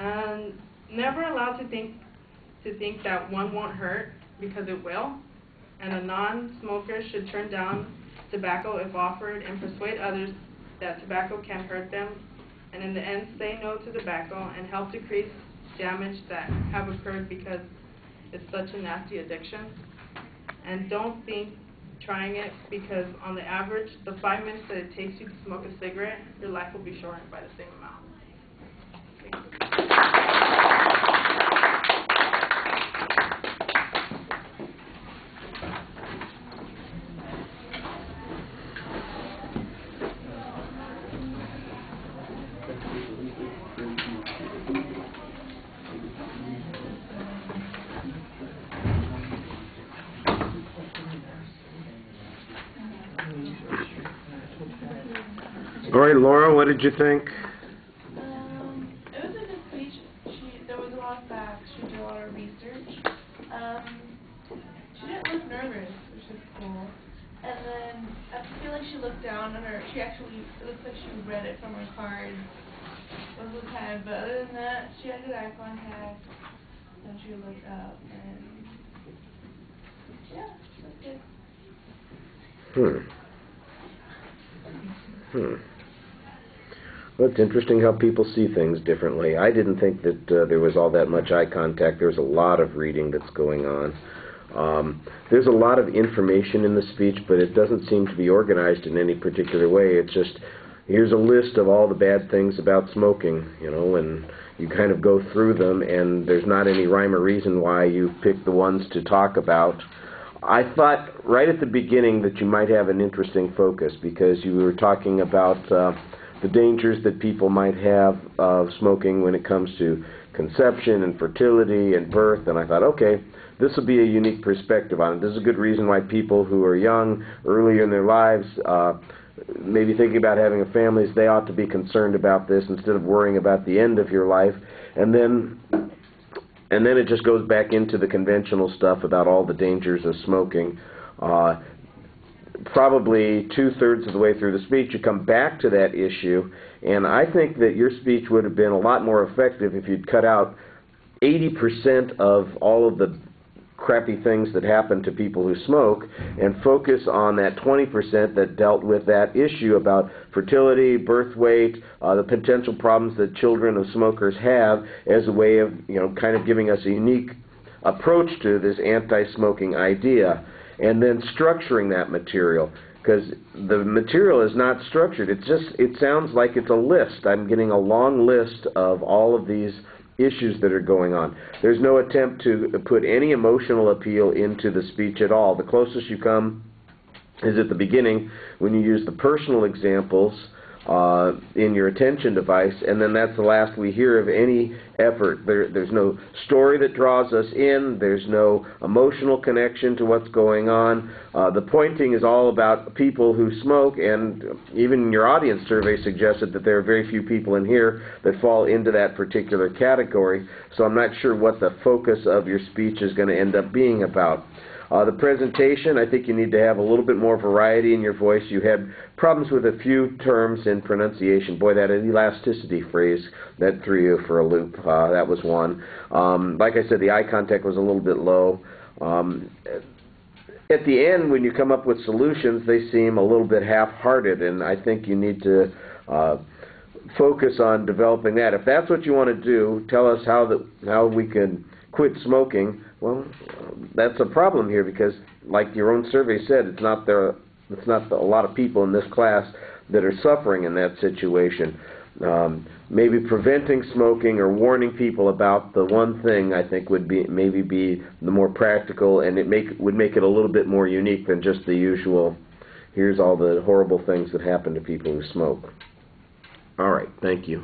And never allowed to think that one won't hurt, because it will. And a non-smoker should turn down tobacco if offered and persuade others that tobacco can hurt them, and in the end say no to tobacco and help decrease damage that have occurred because it's such a nasty addiction. And don't think trying it, because on the average, the 5 minutes that it takes you to smoke a cigarette, your life will be shortened by the same amount. All right, Laura, what did you think? It was a good speech. There was a lot of facts. She did a lot of research. She didn't look nervous, which is cool. And then I feel like she looked down on her. It looks like she read it from her card most of the time. But other than that, she had good eye contact. And she looked up. And yeah, that's good. Well, it's interesting how people see things differently. I didn't think that there was all that much eye contact. There's a lot of reading that's going on. There's a lot of information in the speech, but it doesn't seem to be organized in any particular way. It's just, here's a list of all the bad things about smoking, and you kind of go through them, and there's not any rhyme or reason why you pick the ones to talk about. I thought right at the beginning that you might have an interesting focus, because you were talking about the dangers that people might have of smoking when it comes to conception and fertility and birth, and I thought, okay, this will be a unique perspective on it. This is a good reason why people who are young, earlier in their lives, maybe thinking about having a family, they ought to be concerned about this instead of worrying about the end of your life. And then it just goes back into the conventional stuff about all the dangers of smoking. Probably 2/3 of the way through the speech, you come back to that issue, and I think that your speech would have been a lot more effective if you'd cut out 80% of all of the crappy things that happen to people who smoke and focus on that 20% that dealt with that issue about fertility, birth weight, the potential problems that children of smokers have, as a way of, kind of giving us a unique approach to this anti-smoking idea, and then structuring that material, because the material is not structured. It sounds like it's a list. I'm getting a long list of all of these issues that are going on. There's no attempt to put any emotional appeal into the speech at all. The closest you come is at the beginning, when you use the personal examples in your attention device, and then that's the last we hear of any effort. There's no story that draws us in. There's no emotional connection to what's going on. The pointing is all about people who smoke, and even your audience survey suggested that there are very few people in here that fall into that particular category, so I'm not sure what the focus of your speech is going to end up being about. The presentation, I think you need to have a little bit more variety in your voice. You had problems with a few terms in pronunciation. Boy, that elasticity phrase, that threw you for a loop. That was one. Like I said, the eye contact was a little bit low. At the end, when you come up with solutions, they seem a little bit half-hearted, and I think you need to focus on developing that. If that's what you want to do, tell us how we can quit smoking. Well, that's a problem here, because, like your own survey said, it's not a lot of people in this class that are suffering in that situation. Maybe preventing smoking or warning people about the one thing, I think, would maybe be the more practical, and would make it a little bit more unique than just the usual, here's all the horrible things that happen to people who smoke. All right, thank you.